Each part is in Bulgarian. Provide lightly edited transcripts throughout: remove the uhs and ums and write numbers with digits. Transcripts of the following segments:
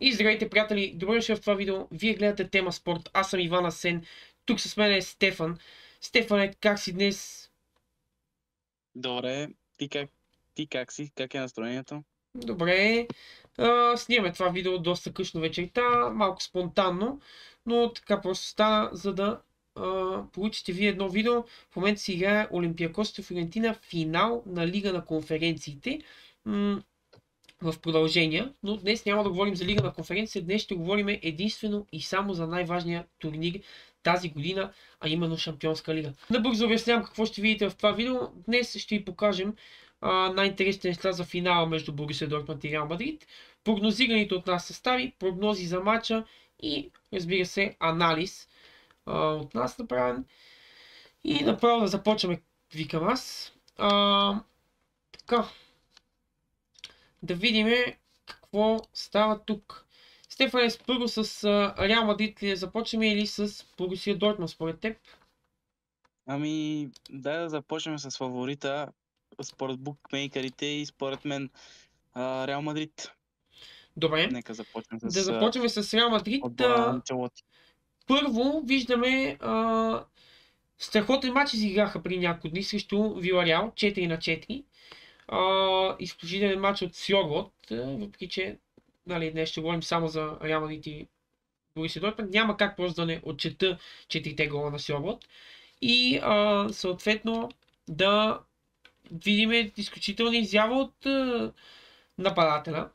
И здравейте, приятели! Добре дошли в това видео. Вие гледате Тема Спорт. Аз съм Иван Асен. Тук с мен е Стефан. Стефане, как си днес? Добре, ти как си? Как е настроението? Добре. Снимаме това видео доста късно вечерта, малко спонтанно, но така просто стана, за да получите вие едно видео. В момента си играе Олимпиакос в Аргентина, финал на Лига на конференциите. В продължение, но днес няма да говорим за Лига на конференция, днес ще говорим единствено и само за най-важния турнир тази година, а именно Шампионска лига. Набързо обяснявам какво ще видите в това видео. Днес ще ви покажем най-интересните неща за финала между Борусия Дортмунд и Реал Мадрид, прогнозираните от нас състави, прогнози за матча и, разбира се, анализ от нас направен. И направо да започваме, викам аз. Така. Да видим какво става тук. Стефане, първо с Реал Мадрид ли започваме или с Борусия Дортмунд според теб? Ами, да започнем с фаворита според букмейкерите и според мен Реал Мадрид. Добре. Нека започнем Да с започваме с Реал Мадрид. отбора на Анчелоти. Първо виждаме страхотен матч изиграха при няколко дни срещу Вилареал 4-4. Изключителен матч от Сьорлот, въпреки че днес ще говорим само за Реал Мадрид и Борусия Дортмунд. Няма как просто да не отчета 4 гола на Сьорлот. И съответно да видим изключителна изява от нападателя.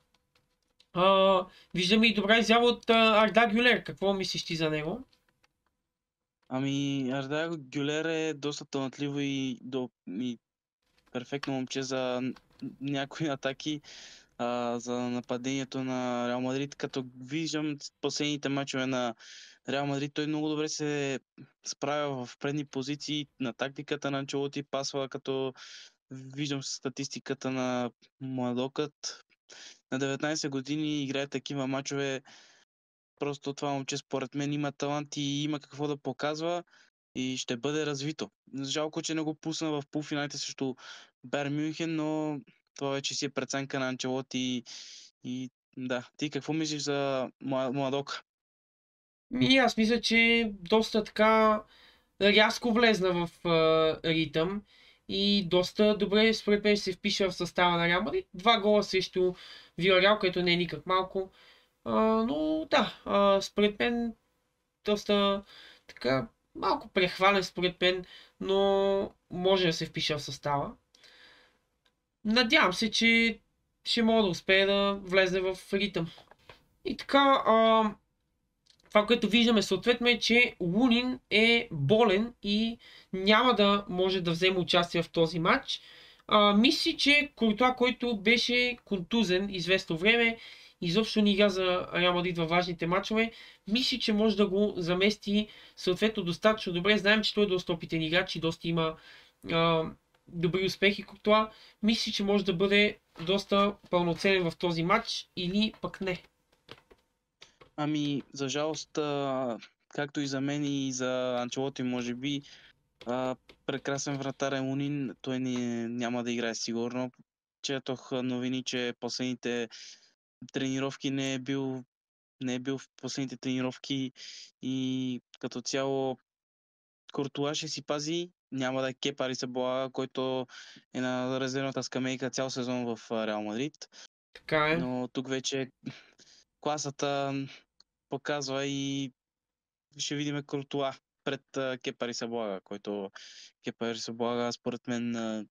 Виждаме и добра изява от Арда Гюлер. Какво мислиш ти за него? Ами, Арда Гюлер е доста талантливо и перфектно момче за някои атаки, за нападението на Реал Мадрид. Като виждам последните мачове на Реал Мадрид, той много добре се справя в предни позиции на тактиката на Анчелоти, пасва, като виждам статистиката на младокът. На 19 години играе такива мачове. Просто това момче според мен има талант и има какво да показва и ще бъде развито. Жалко, че не го пусна в полуфиналите срещу Байер Мюнхен, но това вече си е преценка на Анчелоти и да. Ти какво мислиш за младока? И аз мисля, че доста така рязко влезна в ритъм и доста добре според мен се впиша в състава на Реал Мадрид. 2 гола срещу Вилареал, което не е никак малко. Но да, според мен доста така малко прехвален според мен, но може да се впише в състава. Надявам се, че ще мога да успее да влезе в ритъм. И така, това, което виждаме съответно е, че Лунин е болен и няма да може да вземе участие в този матч. Мисли, че Куртуа, който беше контузен известно време, изобщо не игра за Реал Мадрид във важните матчове, мисли, че може да го замести съответно достатъчно добре. Знаем, че той е доста опитен играч и доста има добри успехи Куртуа. Мисли, че може да бъде доста пълноценен в този матч или пък не. Ами, за жалост, както и за мен и за Анчелоти, може би, прекрасен вратарен Лунин, той няма да играе сигурно. Четох новини, че последните тренировки не е бил в последните тренировки и като цяло Куртуа ще си пази, няма да е Кепа Аризабалага, който е на резервната скамейка цял сезон в Реал Мадрид. Така е. Но тук вече класата показва и ще видим Куртуа пред Кепа Аризабалага, който Кепа Аризабалага според мен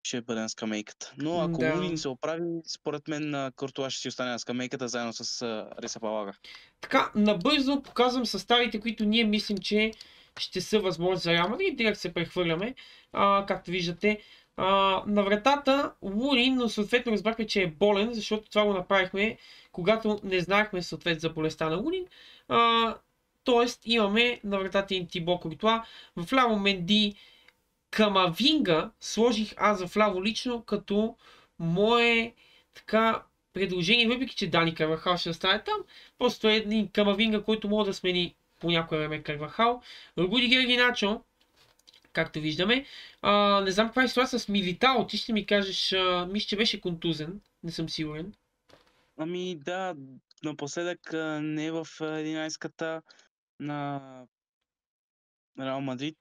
ще бъде на скамейката. Но ако Да. Лунин се оправи, според мен Куртуа ще си остане на скамейката заедно с Аризабалага. Така, набързо показвам съставите, които ние мислим, че ще са възможни за Реал Мадрид. Директ се прехвърляме, както виждате. На вратата Лунин, но съответно разбрахме, че е болен, защото това го направихме, когато не знаехме съответно за болестта на Лунин. Тоест имаме на вратата им Тибо Куртуа, в ляво Менди, Камавинга сложих аз в ляво лично като мое така предложение, въпреки че Дани Карвахал ще остане там, просто е един Камавинга, който може да смени по някое време Карвахал. Рудигер Иначо, както виждаме. Не знам каква е ситуация с Милитао, ти ще ми кажеш, мисля, че беше контузен, не съм сигурен. Ами да, напоследък не е в 11-ката на Реал Мадрид.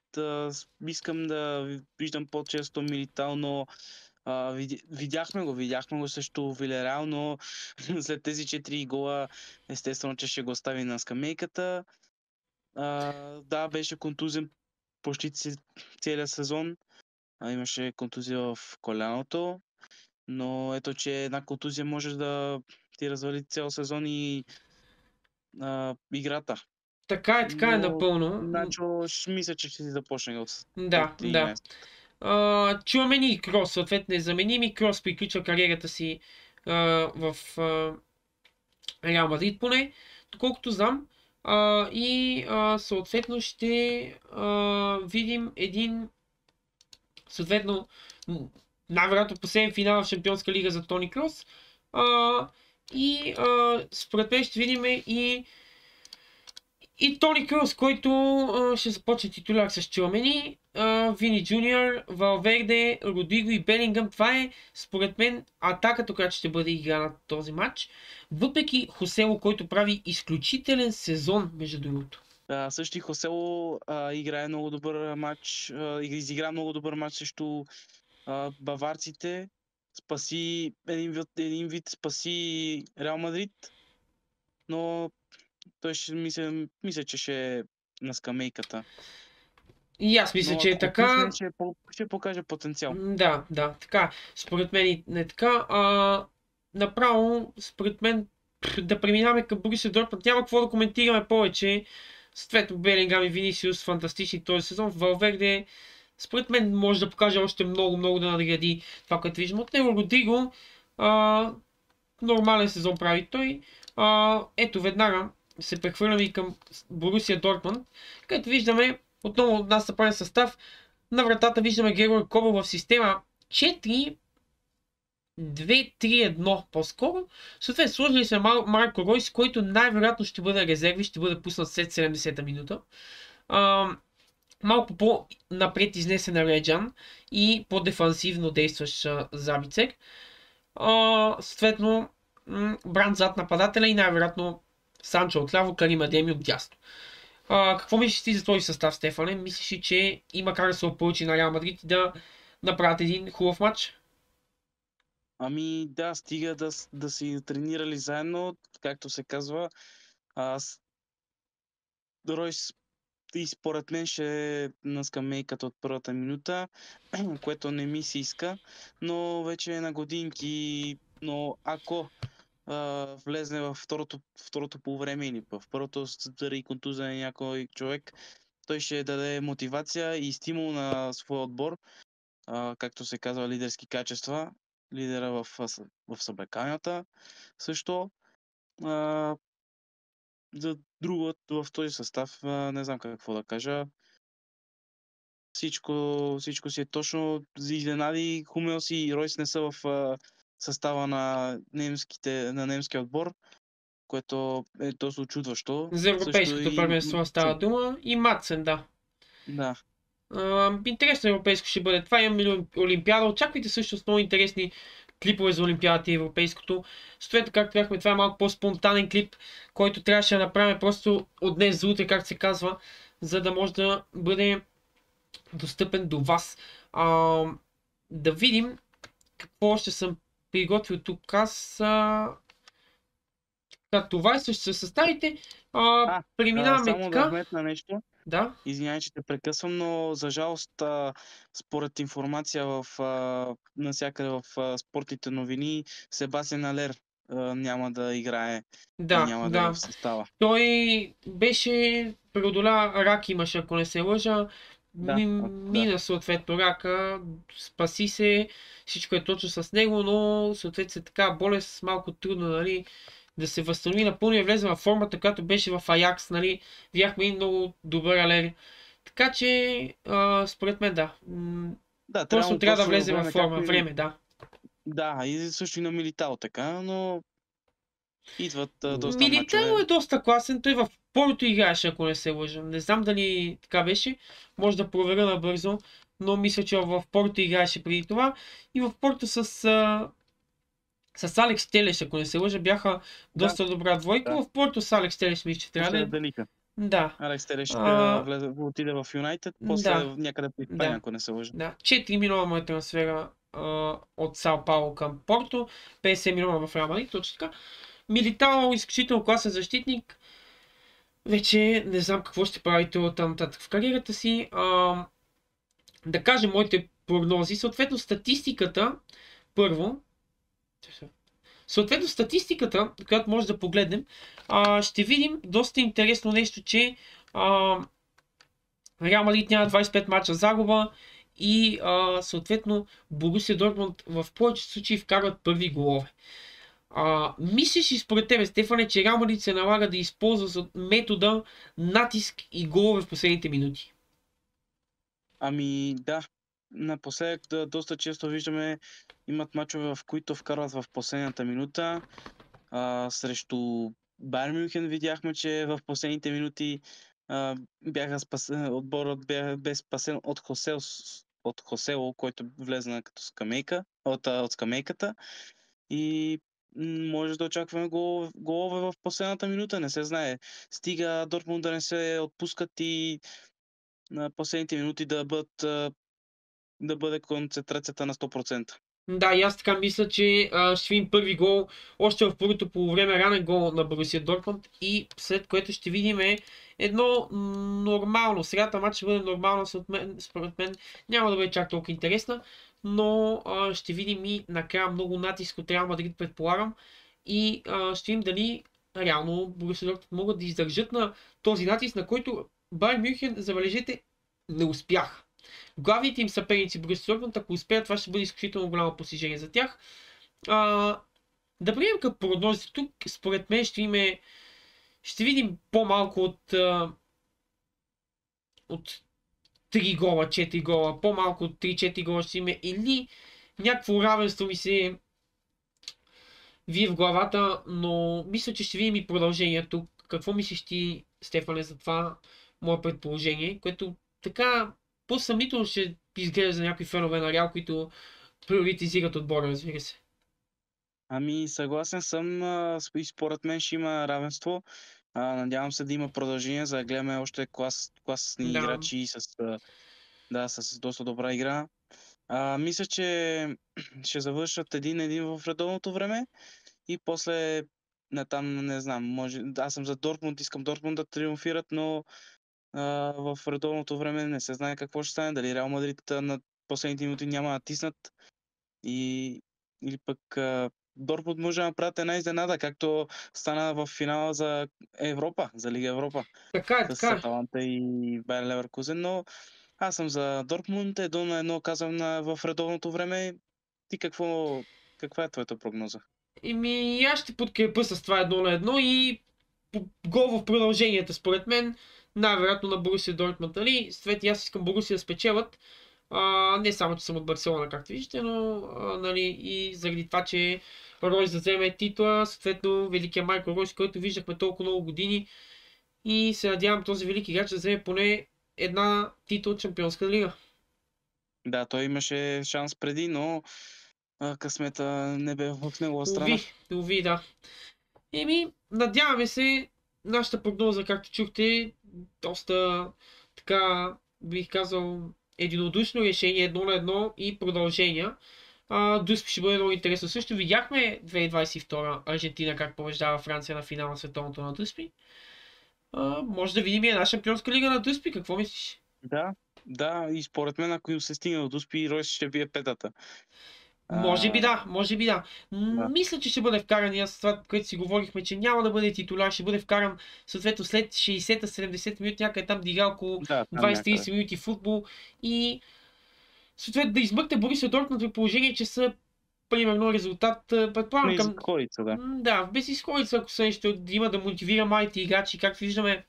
Искам да виждам по-често Милитао, но видяхме го срещу Вилереал, но след тези 4 гола естествено, че ще го остави на скамейката. Да, беше контузен почти целият сезон. Имаше контузия в коляното, но ето, че една контузия може да ти развали цял сезон и играта. Така е Но напълно. Начо мисля, че ще си започне Да, от да. 11. Чуамени и Крос, съответно незаменими. Крос приключва кариерата си в Реал Мадрид поне, доколкото знам. И съответно ще видим един съответно най-вероятно последен финал в Шампионска лига за Тони Крос. И според мен ще видим и Тони Крос, който ще започне титуляр с Чуамени, Вини Джуниор, Валверде, Родриго и Белингъм. Това е според мен атаката, която ще бъде играна този матч. Въпреки Хосело, който прави изключителен сезон, между другото. Също и Хосело играе много добър матч, изигра много добър матч срещу баварците. Спаси един вид спаси Реал Мадрид, но той ще мисля, че ще е на скамейката. И аз мисля, Но че е ако така. пусне, ще покаже потенциал. Да, така. Според мен не е така. Направо, според мен, да преминаваме към Борусия Дортмунд. Няма какво да коментираме повече. Съответно, Белингам и Винисиус фантастични този сезон. Валверде, според мен, може да покаже още много да надгради това, което виждам от него. Родриго, нормален сезон прави той. Ето, веднага се прехвърляме и към Борусия Дортмунд, където виждаме отново от нас съправен състав. На вратата виждаме Грегор Кобо в система 4-2-3-1 по-скоро. Съответно, сложили сме Марко Ройс, който най-вероятно ще бъде резерви, ще бъде пуснат след 70-та минута. Малко по-напред изнесен Реджан и по-дефансивно действащ Забицер. Съответно, Бранд зад нападателя и най-вероятно Санчо отляво, Карим Адеми от дясно. Какво мислиш ти за този състав, Стефане? Мислиш ли, че има как да се опълчи на Реал Мадрид и да направят един хубав матч? Ами да, стига да си тренирали заедно, както се казва. Ройс и според мен ще е на скамейката от първата минута, което не ми се иска, но вече е на годинки. Но ако влезне в второто полувреме или в първото заради контузия на някой човек, той ще даде мотивация и стимул на своя отбор, както се казва, лидерски качества, лидера в съблеканията също. За друго в този състав не знам какво да кажа. Всичко си е точно. За изненади Хумелс и Ройс не са в състава на немския отбор, което е доста очудващо. За европейското първенство става дума и Матсен, да. Да. Интересно европейско ще бъде това. Имаме Олимпиада. Очаквайте също много интересни клипове за Олимпиадата и европейското. Съответно, както бяхме, това е малко по-спонтанен клип, който трябваше да направим просто от днес за утре, както се казва, за да може да бъде достъпен до вас. Да видим какво още съм приготвил тук. Това е също съставите. Преминаваме само така. да вметна нещо. Да. Извинявай, че те прекъсвам, но за жалост, според информация навсякъде в спортните новини, Себастиан Алер няма да играе и няма да е в състава. Той беше преодоля рак имаше, ако не се лъжа. Мина съответно рака, спаси се, всичко е точно с него, но съответно така болест малко трудно, нали, да се възстанови напълно и влезе в формата, която беше в Аякс, нали, видяхме и много добър Алер. Така че, според мен да. Просто трябва да влезе в форма, време, да. Да, и също и на Милитао така, но идват доста мачове. Милитао е доста класен, той в Порто играеше, ако не се лъжа. Не знам дали така беше, може да проверя набързо, но мисля, че в Порто играеше преди това. И в Порто с С Алекс Телеш, ако не се лъжа, бяха Да, доста добра двойка. да. В Порто с Алекс Телеш мисля, че трябва да После е. Делика. Да. Алекс Телеш А, отиде в Юнайтед, после да. някъде по Испания, Да. ако не се лъжа. Да. 4 милиона му е трансфера от Сао Пауло към Порто. 50 милиона в Реал Мадрид, точно така. Милитао, изключително класен защитник. Вече не знам какво ще прави той оттам нататък в кариерата си. Да кажем моите прогнози. Съответно статистиката, първо, която може да погледнем, ще видим доста интересно нещо, че Реал Мадрид няма 25 мача загуба и съответно Борусия Дортмунд в повечето случаи вкарват първи голове. Мислиш и според тебе, Стефане, че Реал Мадрид се налага да използва метода натиск и голове в последните минути? Ами да, напоследък доста често виждаме, имат мачове, в които вкарват в последната минута. Срещу Байер Мюнхен видяхме, че в последните минути отборът бе спасен от Хосело, който влезна като скамейка, от скамейката. И може да очакваме голове в последната минута, не се знае. Стига Дортмунд да не се отпускат и на последните минути да бъде концентрацията на 100%. Да, и аз така мисля, че ще видим първи гол още в първото полувреме, ранен гол на Борусия Дортмунд и след което ще видим едно нормално. Средата матч ще бъде нормално, според мен няма да бъде чак толкова интересна, но ще видим и накрая много натиск от Реал Мадрид, предполагам, и ще видим дали реално Борусия Дортмунд могат да издържат на този натиск, на който Байер Мюнхен, забележете, не успяха. Главните им съперници Борусия Дортмунд, ако успеят, това ще бъде изключително голямо постижение за тях. Да преминем към прогнозите тук. Според мен ще видим по-малко от 3 гола, 4 гола, по-малко от 3-4 гола ще има или някакво равенство ми се вие в главата, но мисля, че ще видим и продължение тук. Какво мислиш ти, Стефане, за това мое предположение, което така по-съмнително ще изглежда за някои фенове на Реал, които приоритизират отбора, разбира се. Ами съгласен съм, и според мен ще има равенство. Надявам се да има продължение, за да гледаме още класни Да. играчи с доста добра игра. Мисля, че ще завършат един в редовното време и после там не знам, може. Аз съм за Дортмунд, искам Дортмунд да триумфират, но в редовното време не се знае какво ще стане. Дали Реал Мадрид на последните минути няма да натиснат или пък Дортмунд може да направят една изненада, както стана в финала за Европа, за Лига Европа. Така е, С така е. Аталанта и Байер Леверкузен, но аз съм за Дортмунд, 1-1 казвам в редовното време. Ти каква е твоята прогноза? И аз ще подкрепя с това 1-1 и гол в продълженията, според мен, най-вероятно на Борусия Дортмунд. Нали? Свети, аз искам Борусия да спечелят. Не само, че съм от Барселона, както виждате, но нали, и заради това, че Ройс да вземе титла, съответно великия Майкъл Ройс, който виждахме толкова много години, и се надявам този велики играч да вземе поне една титла от Шампионска лига. Да, той имаше шанс преди, но късмета не бе в негова страна. Уви, да. Надяваме се, нашата прогноза, както чухте, доста така, бих казал, единодушно решение 1-1 и продължения. Дуспи ще бъде много интересно. Също видяхме 2022 Аржентина как побеждава Франция на финал на световното на Дуспи. Може да видим и една шампионска лига на Дуспи. Какво мислиш? Да, и според мен, ако им се стигне до Дуспи, Ройс ще бие петата. Може би да. Да. Мисля, че ще бъде вкаран и аз това, което си говорихме, че няма да бъде титуляр, ще бъде вкаран съответно след 60-70 минути, някъде там дига около 20-30 минути футбол и съответно да измъкне Борусия Дортмунд при положение, че са примерно резултат, предполагам към... Безизходица, да. Да, в безизходица, ако са нещо да има да мотивира малите играчи, както виждаме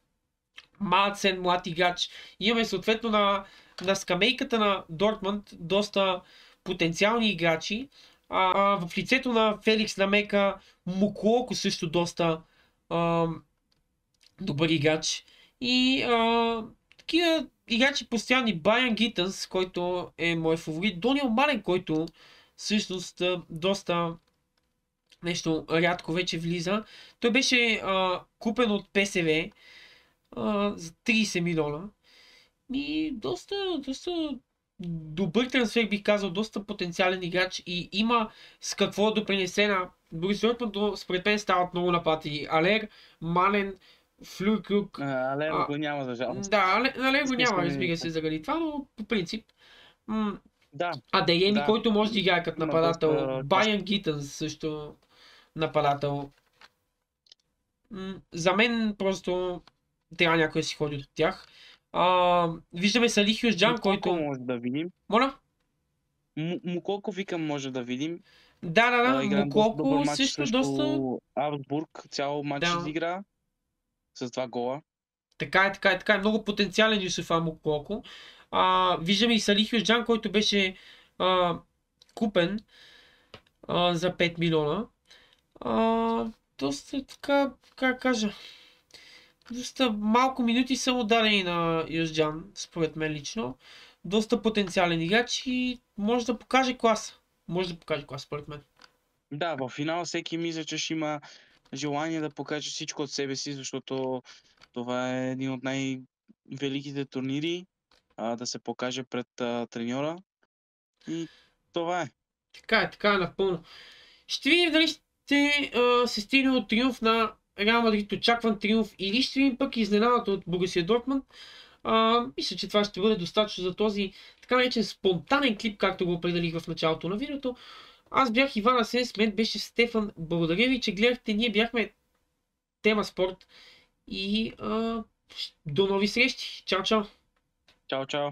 Мадсен, млад играч. Имаме съответно на скамейката на Дортмунд доста потенциални играчи. В лицето на Феликс Ламека, Муклоко също доста добър играч. И такива играчи постоянни. Баян Гитънс, който е мой фаворит. Донил Мален, който всъщност доста нещо рядко вече влиза. Той беше купен от ПСВ за 30 милиона. И доста добър трансфер, бих казал, доста потенциален играч и има с какво да допринесе на Борис Дортмунд, според мен стават много нападатели. Алер, Мален, Флюркюк. Лево го няма, за жалост. Да, Алер го няма, Естествено, разбира се, заради това, но по принцип. Да, Адееми, да. който може да играе като Има нападател. доста Баян Гитънс също нападател. За мен просто трябва някой да си ходи от тях. Виждаме Салих Юзджан, колко който... може да видим. Моля? Колко викам може да видим. Да, Игра доста добър Муколко матч също срещу доста... Аугсбург. Цял матч Да, изигра с 2 гола. така е. Много потенциален Юсуфа Муколко. Виждаме и Салих Юзджан, който беше купен за 5 милиона. Доста така, как кажа, доста малко минути са му дадени на Юзджан, според мен лично. Доста потенциален играч и може да покаже клас. Според мен. Да, в финал всеки мисля, че ще има желание да покаже всичко от себе си, защото това е един от най-великите турнири, да се покаже пред треньора. И това е. Така е напълно. Ще видим дали ще се стигне от триумф на Реал Мадрид, очакван триумф, или ще видим пък изненадата от Борусия Дортмунд. Мисля, че това ще бъде достатъчно за този така наречен спонтанен клип, както го определих в началото на видеото. Аз бях Иван Асен, с мен беше Стефан. Благодаря ви, че гледахте. Ние бяхме Тема Спорт и до нови срещи. Чао, чао! Чао, чао!